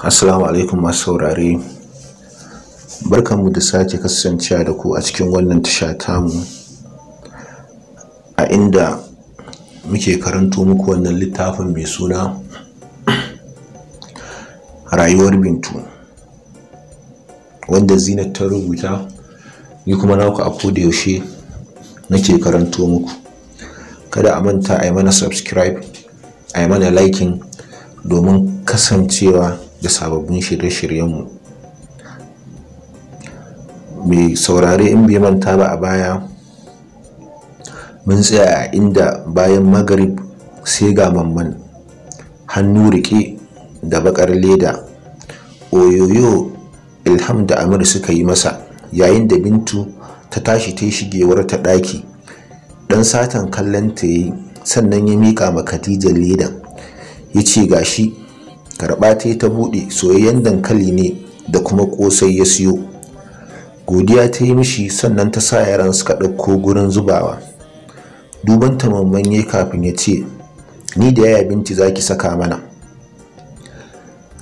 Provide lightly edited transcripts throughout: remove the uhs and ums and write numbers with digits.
Assalamu alaikum masu saurare, barkanmu da sake kasancewa da ku a cikin wannan tasha tamu a inda muke karanto muku wannan littafin mai suna Rayuwar Bintu, wanda Zeeneert ta rubuta, ni kuma naku a koda yaushe nake karanto muku. Kada a manta a yi mana subscribe, a yi mana liking domin kasancewa da sababbin shirye-shiryenmu. Mai saurare in bai manta ba, a baya mun tsaya a inda bayan magrib sai ga mamman hannu rike da bakar leda oyoyo Ilham da Amir suka yi masa, yayin da Bintu ta tashi ta shigewar ta daki. Dan satan kallon ta yi, sannan ya mika ma Khadija ledan, yace gashi, karba ta bude, soyayyen dankali ne da kuma kosai ya siyo. Godiya ta yi mishi, sannan ta sa yaran suka dauko gurin zubawa. Duban ta mamman yayi kafin ya ce, ni da yaya Binti zaki saka mana.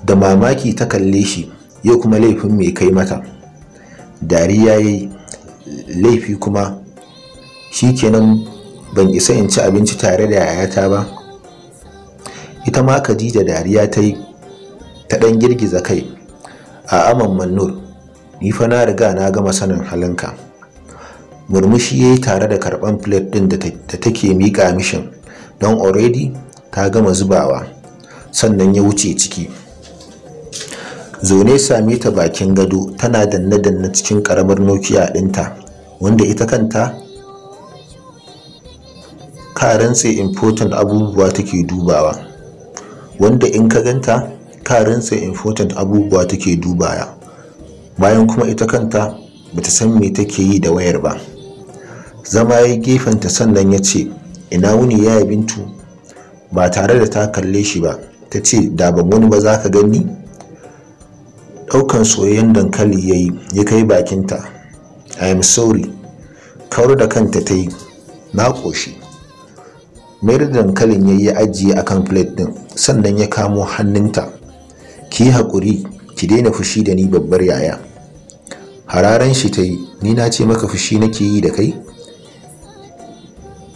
Da mamaki ta kalle shi, yau kuma laifin me kai mata? Dariya yayi, laifi kuma? Shikenan ban isa in ci abinci tare da yayata ba? Ita ma Khadija dariya ta yi, ta dan girgiza kai. A'a Mamman Nur, ni fa na riga na gama sanin halinka. Murmushi yayi tare da karban plate din da take mika mishin, don already ta gama zubawa. Sannan ya wuce ciki. Zaune same ta bakin gado, tana danne cikin karamar Nokia dinta, wanda ita kanta ka rantse important abubuwa take dubawa. Wanda in ka ganta ka rantse important abubuwa take dubaya. Bayan kuma ita kanta bata san me take yi da wayar ba. Zama yayi gefenta, sannan ya ce, ina wuni yaya Bintu? Ba tare da ta kalle shi ba, ta ce, da ban wani ba za ka gani? Daukan soyayyen dankali yayi ya kai bakinta. I am sorry. Kawar da kanta ta yi, na koshi. Mayar da dankalin yayi ya ajiye akan plate din, sannan ya kamo hannunta. Ki haƙuri, ki daina fushi da ni babbar yaya. Hararan shi ta yi, ni na ce maka fushi nake yi da kai?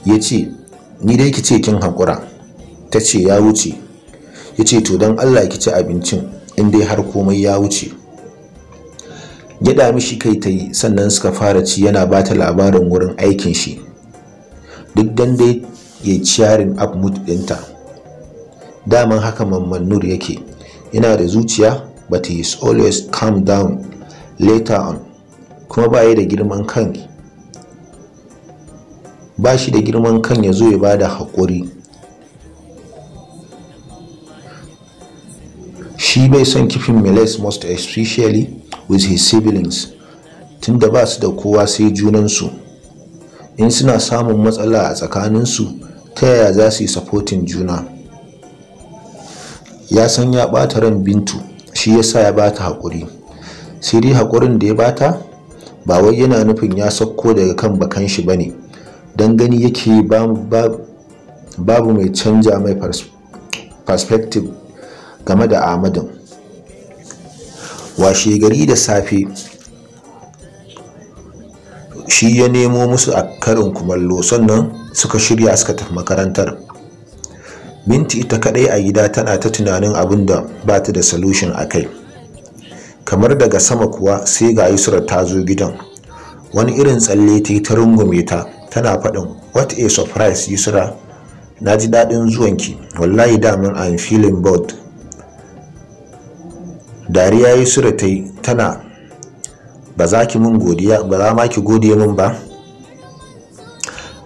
Ya ce, ni dai ki ce kin haƙura. Ta ce ya wuce. Ya ce to don Allah ki ci abincin, in dai har komai ya wuce. Gyaɗa mishi kai ta yi, sannan suka fara ci, yana ba ta labarin wurin aikin shi. Duk dan dai ya ciyarin up mood ɗinta. Daman haka Mamman Nur yake, yana da zuciya, but he is always calm down later on. Kuma ba da girman kan, ba shi da girman kan ya zo ya bada haƙuri. Shi bai son kifin meles, most especially with his siblings, tunda ba su da kowa sai junansu. In suna samun matsala a tsakaninsu, ta yaya za su yi supporting juna? Ya san ya ɓata ran Bintu, shi yasa ya bata haƙuri. Sai dai haƙurin da ya bata ba wai yana nufin ya sauko daga kan bakan shi bane, dan gani yake babu mai canja mai perspective game da Ahmadin. Washe gari da safe shi ya nemo musu a karin kumallo, sannan suka shirya suka tafi makarantar. Binti ita kadai a gida tana ta tunanin abin da ba ta da solution a kai. Kamar daga sama kuwa sai ga Yusra ta zo gidan. Wani irin tsalle ta yi ta rungume ta, tana faɗin, what a surprise Yusra, na ji daɗin zuwanki, wallahi daman I'm feeling bored. Dariya Yusra ta yi, tana, ba za ki mun godiya, ba za ma ki gode min ba?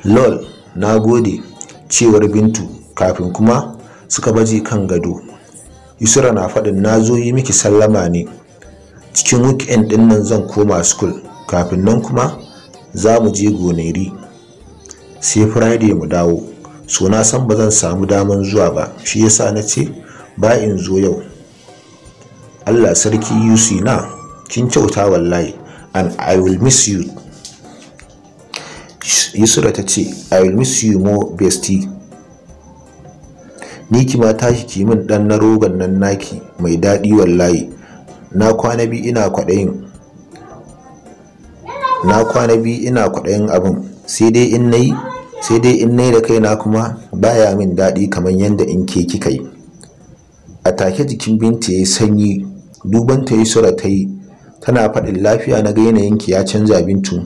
Lol, na gode, cewar Bintu, kafin kuma suka baje kan gado. Yusra na faɗin, na zo yi miki sallama ne, cikin weekend din nan zan koma school, kafin nan kuma za mu je Goneri, sai Friday mu dawo. So na san ba zan samu daman zuwa ba, shi yasa na ce ba in zo yau. Allah sarki Yusi na, kin kyauta wallahi, and I will miss you. Yusra ta ce, I will miss you more bestie. ni ki ma tashi ki min dan na rogon nan naki mai daɗi wallahi. Na kwana biyu ina kwaɗayin abin, sai dai in nayi da kaina kuma baya min daɗi kamar yadda in ke kika yi. A take jikin Binta yayi sanyi, duban ta Yusra ta yi tana faɗin lafiya na ga yanayinki ya canza Bintu.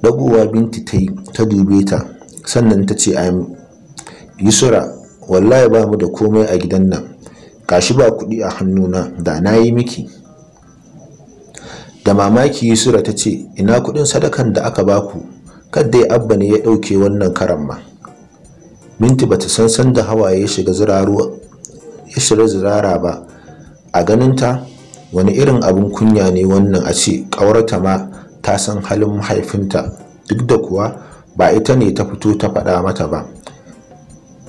Dagowa Binti ta yi ta dube ta sannan ta ce Yusra wallahi ba mu da komai a gidan nan, gashi ba kuɗi a hannuna da na yi miki. Da mamaki Yusra ta ce ina kuɗin sadakan da aka baku, kadda ya abba ne ya ɗauke wannan karan ma. Binti bata san sanda hawaye ya shiga zirara ba. A ganinta wani irin abin kunya ne wannan a ce ƙawarta ma ta san halin mahaifinta, duk da kuwa ba ita ne ta fito ta faɗa mata ba.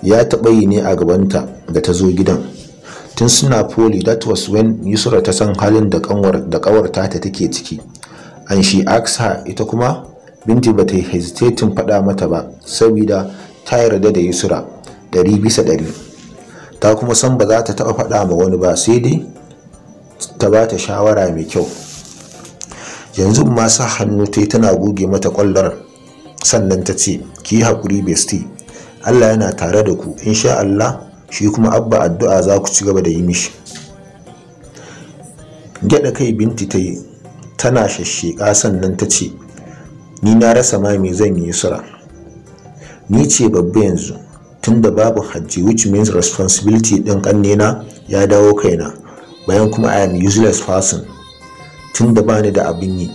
Ya taɓa yi ne a gabanta da ta zo gidan. Tun suna poli, that was when Yusra ta san halin da ƙawarta ta take ciki. And she asked her, ita kuma Binti ba ta yi hesitating faɗa mata ba, saboda ta yarda da Yusra 100%. Ta kuma san ba za ta taɓa faɗa ma wani ba, sai dai ta ba ta shawara mai kyau. Yanzu ma sa hannu ta yi tana goge mata ƙwallar, sannan ta ce ki yi haƙuri bestie, Allah yana tare da ku insha Allah, shi kuma abba addu'a za ku ci gaba da yi mishi. Gyaɗa kai Binti ta yi tana shashsheƙa, sannan ta ce ni na rasa ma me zan yi Yusra. Ni ce babba yanzu, tunda babu hajji, which means responsibility ɗin ƙannena ya dawo kaina, bayan kuma I am useless person tunda bani da abin yi.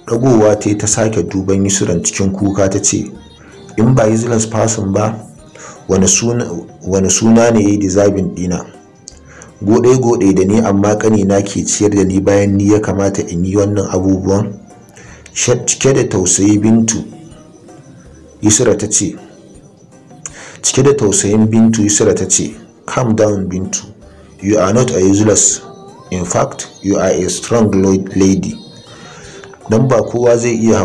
Ɗagowa ta yi ta sake duban Yusran cikin kuka ta ce in ba useless person ba wani suna ne ya yi deserving ɗina. Goɗe da ni amma ƙanina ke ciyar da ni bayan ni ya kamata in yi wannan abubuwan. Cike da tausayin Bintu Yusra ta ce calm down Bintu, you are not a useless, in fact you are a strong lady. Dan ba kowa zai iya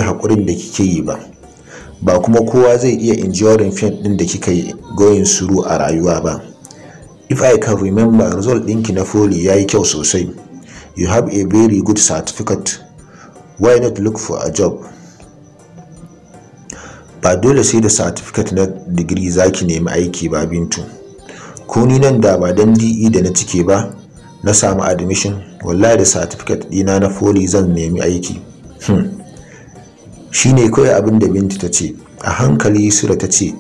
haƙurin da kike yi ba, ba kuma kowa zai iya enduring pain din da kika yi going through a rayuwa ba. If I can remember, result ɗinki na foli yayi kyau sosai. You have a very good certificate, why not look for a job? Ba dole sai da certificate na degree zaki nemi aiki ba Bintu. Ko ni nan da ba dan DE da na cike ba na samu admission, wallahi da certificate dina na foli zan nemi aiki. Shine kawai abin da Bintu ta ce. A hankali Yusra ta ce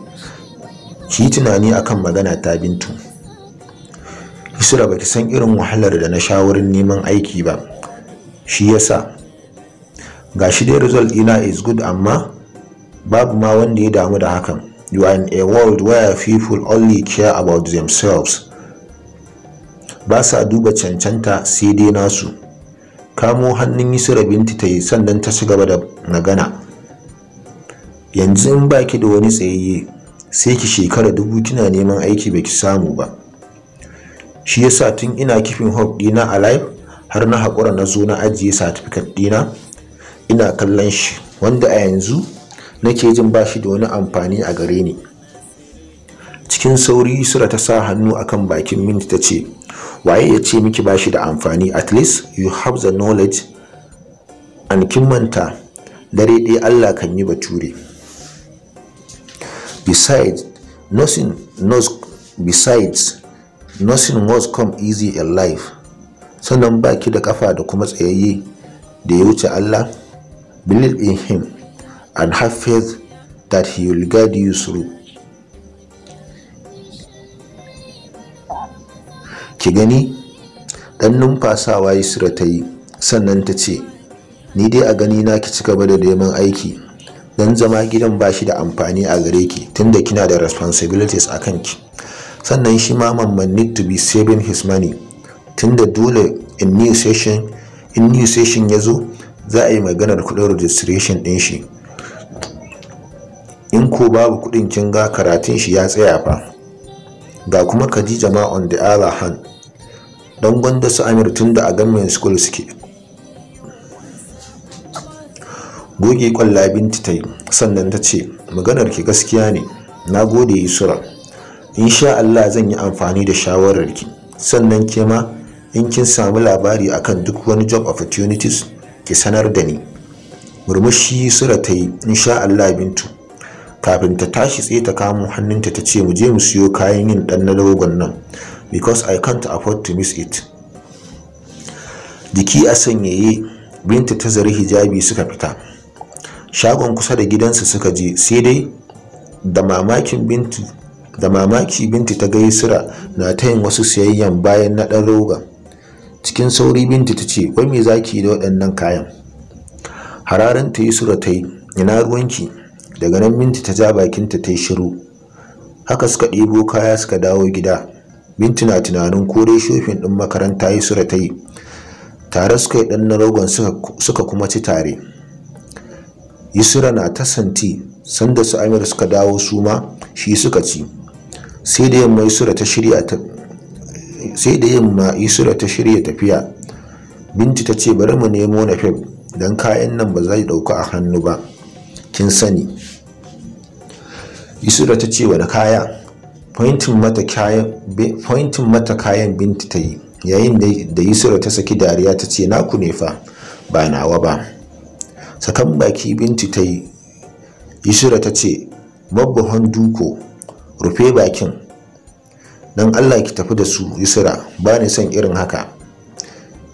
ki tunani akan magana ta Bintu. Yusra baki san irin wahalar da na sha wurin neman aiki ba, shi yasa gashi dai result dina is good, amma babu ma wanda ya damu da hakan. You are in a world where people only care about themselves, ba sa duba cancanta sai dai nasu. Kamo hannun Yusra Binti ta yi, sannan ta ci gaba da magana. Yanzu in baki da wani tsayayye sai ki shekara 1000 kina neman aiki baki samu ba. Shi yasa tun ina keeping hope dina alive har na haƙura na zo na ajiye certificate dina ina kallon shi, wanda a yanzu nake jin bashi da wani amfani a gare ni. Cikin sauri Yusra ta sa hannu akan bakin Binti ta ce waye ya ce miki bashi da amfani? At least you have the knowledge, and kin manta dare ɗaya Allah kan yi bature. Besides nothing was come easy in life. Sannan baki da kafa da kuma tsayayye da ya wuce Allah. Believe in him and have faith that he will guide you through. Ki gani? Dan numfasawa Yusra ta yi, sannan ta ce ni dai a gani na ki ci gaba da neman aiki, dan zama gidan bashi da amfani a gare ki tunda kina da responsibilities a kanki. Sannan shi ma mamman need to be saving his money, tunda dole in new session ya zo za a yi maganar kudin registration din shi. In ko babu kudin kin ga karatun shi ya tsaya fa. Ga kuma Khadija ma on the other hand, don gwanda su Amir tunda a government school suke. Goge kwalla Bintu ta yi, sannan ta ce, maganar ki gaskiya ne, na gode Yusra. Insha Allah zan yi amfani da shawararki, sannan ke ma in kin samu labari akan duk wani job opportunities ki sanar da ni. Murmushi Yusra ta yi, insha Allah Bintu. Kafin ta tashi tsaye ta kamo hannunta ta ce, mu je mu siyo kayan yin dan na logon nan, because I can't afford to miss it. Jiki a sanyaye Bintu ta zari hijabi suka fita. Shagon kusa da gidansu suka je, sai dai da mamaki Bintu ta ga Yusra na ta yin wasu siyayyan bayan na dan rogon. Cikin sauri Bintu ta ce, wai me zaki da waɗannan kayan? Hararanta Yusra ta yi, ina ruwanki? Daga nan Bintu ta ja bakinta ta yi shiru. Haka suka ɗebo kaya suka dawo gida. Bintu na tunanin ko dai shofin ɗin makaranta Yusra ta yi. Tare suka yi ɗan na rogon suka kuma ci tare. Yusra na ta santi, sanda su Amir suka dawo su ma shi suka ci. Sai da yamma Yusra ta shirya tafiya. Bintu ta ce, bari mu nemo Nafef don kayan nan ba zai ɗauka a hannu ba, kin sani. Yusra ta ce, wani kaya? Pointin mata kayan Bintu ta yi, yayin da Yusra ta saki dariya ta ce, naku ne fa, ba nawa ba. Sakan baki Bintu ta yi. Yusra ta ce, mabbuhan duko, rufe bakin. Dan Allah ki tafi da su Yusra, ba ni son irin haka.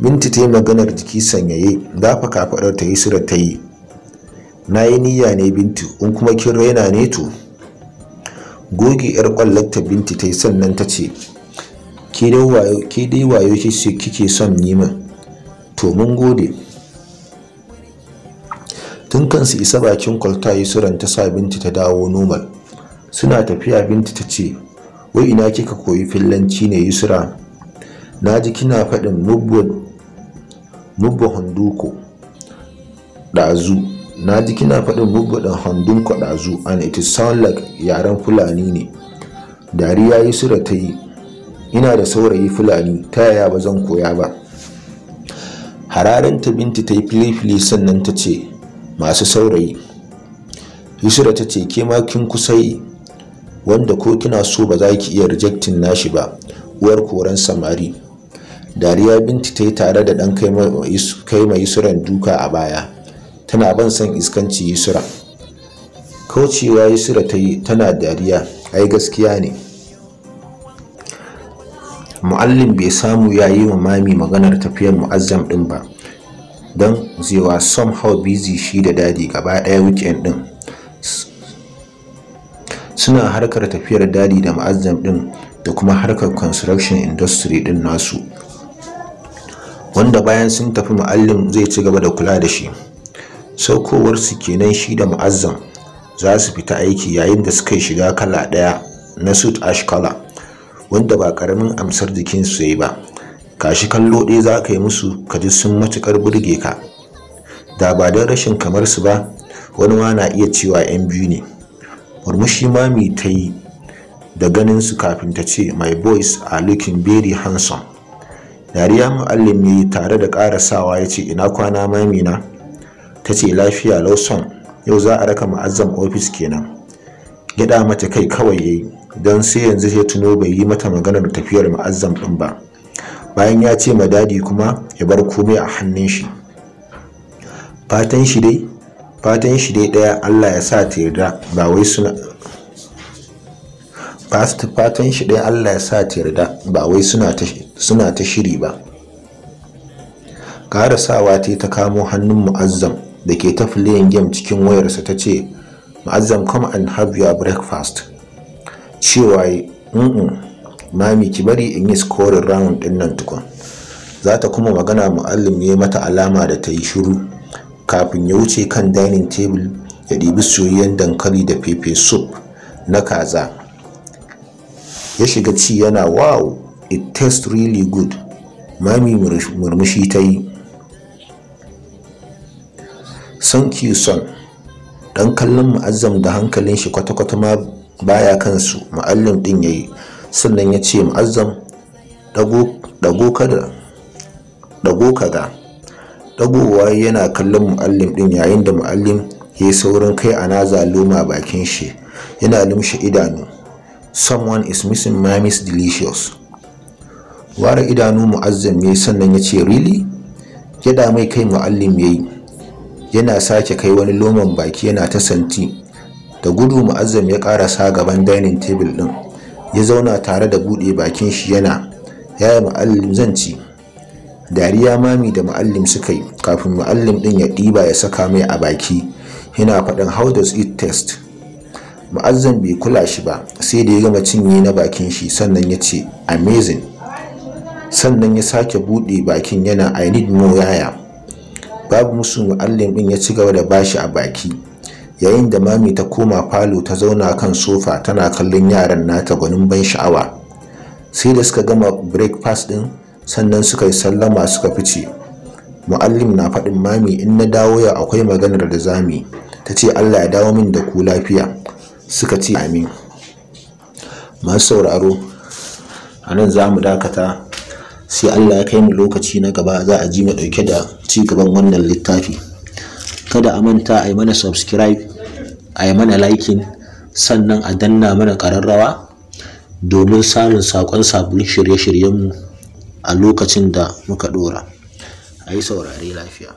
Bintu ta yi maganar jiki sanyaye, dafa kafaɗar ta Yusra ta yi. Na yi niyya ne Bintu, in kuma kin raina ne to. Goge yar kwallarta Bintu ta yi, sannan ta ce, ke dai wayo kike son yi min, to mun gode. Tun kansu isa bakin kwalta Yusran ta sa Bintu ta dawo normal. Suna tafiya Bintu ta ce, wai ina kika koyi fillanci ne Yusra? Na ji kina faɗin mubbo handuko ɗazu. Na ji kina faɗin mubbo ɗin handunko ɗazu, and it sound like yaren Fulani ne. Dariya Yusra ta yi, ina da saurayi Fulani, ta yaya ba zan koya ba? Hararanta Bintu ta yi fili-fili, sannan ta ce, masu saurayi. Yusra ta ce, ke ma kin kusa yi, wanda ko kina so ba za ki iya rejectin nashi ba, uwar koren samari. Dariya Bintu ta yi tare da ɗan kai mai Yusran duka a baya. Tana ban son iskanci Yusra. Kaucewa Yusra ta yi tana dariya, ai gaskiya ne. Mu'allim bai samu ya yi wa mami maganar tafiyar Mu'azzam ɗin ba, don they were somehow busy shi da dadi gaba ɗaya weekend ɗin. Suna harkar tafiyar dadi da Mu'azzam ɗin da kuma harkar construction industry ɗin nasu, wanda bayan sun tafi Mu'allim zai ci gaba da kula da shi. Saukowarsu kenan shi da Mu'azzam za su fita aiki, yayin da suka shiga kala ɗaya na suit ash color, wanda ba karamin amsar jikinsu ya yi ba. Kashi kallo ɗaya za ka yi musu ka ji sun matuƙar burge ka. Da ba don rashin kamar su ba, wani ma na iya cewa 'yan biyu ne. Murmushi mami ta yi da ganin su kafin ta ce, my boys are looking very handsome. Dariya Mu'allim ya yi tare da ƙarasawa ya ce, ina kwana mami na? Ta ce, lafiya lauson, yau za a raka Mu'azzam ofis kenan. Gyaɗa mata kai kawai ya yi, don sai yanzu ya tuno bai yi mata maganar tafiyar Mu'azzam ɗin ba. Bayan ya ce ma dadi kuma ya bar komai a hannun shi. Fatan shi dai ɗaya, Allah ya sa ta yarda ba wai suna ta shiri ba. Karasawa ta kamo hannun Mu'azzam da ke ta playing game cikin wayarsa ta ce, Mu'azzam, come and have your breakfast. Cewa mami ki bari in yi scoring round din nan tukun. Za ta kuma magana Mu'allim ya mata alama da ta yi shiru, kafin ya wuce kan dining table ya ɗibi soyayyen dankali da pepper soup na kaza. Ya shiga ci yana, wow, it tastes really good. Mami murmushi ta yi. Thank you son. Dan kallon Mu'azzam da hankalin shi kwata-kwata ma baya kansu Mu'allim din yayi, sannan ya ce, Mu'azzam, dago kaga. dagowa yana kallon muallim din, yayin da muallim ya yi saurin kai anaza loma bakin shi yana lumshe idanu. Someone is missing mommy's delicious. Ware idanu muazzam yayi sannan ya ce really? Gyada mai kai muallim yayi yana sake kai wani loman baki yana ta santi. Da gudu muazzam ya karasa gaban dining table din ya zauna tare da bude bakin shi yana yaya muallim zan ci. Dariya mami da muallim suka yi kafin muallim din ya diba ya saka mai a baki yana faɗin how does it taste. Muazzam bai kula shi ba sai da ya gama cinye na bakin shi sannan ya ce amazing. Sannan ya sake bude bakin yana I need more yaya. Babu musu muallim din ya ci gaba da bashi a baki, yayin da mami ta koma falo ta zauna kan sofa tana kallon yaran nata gwanin ban sha'awa. Sai da suka gama breakfast din sannan suka yi sallama suka fice. Muallim na faɗin mami in na dawo ya akwai maganar da zami. Ta ce Allah ya dawo min da ku lafiya. Suka ce amin. Masu sauraro, a nan za mu dakata, sai Allah ya kai mu lokaci na gaba za a ji mu ɗauke da ci gaban wannan littafi. Kada a manta a yi mana subscribe, a yi mana liking, sannan a danna mana ƙararrawa domin samun saƙon sabbin shirye-shiryenmu a lokacin da muka ɗora. A yi saurare lafiya.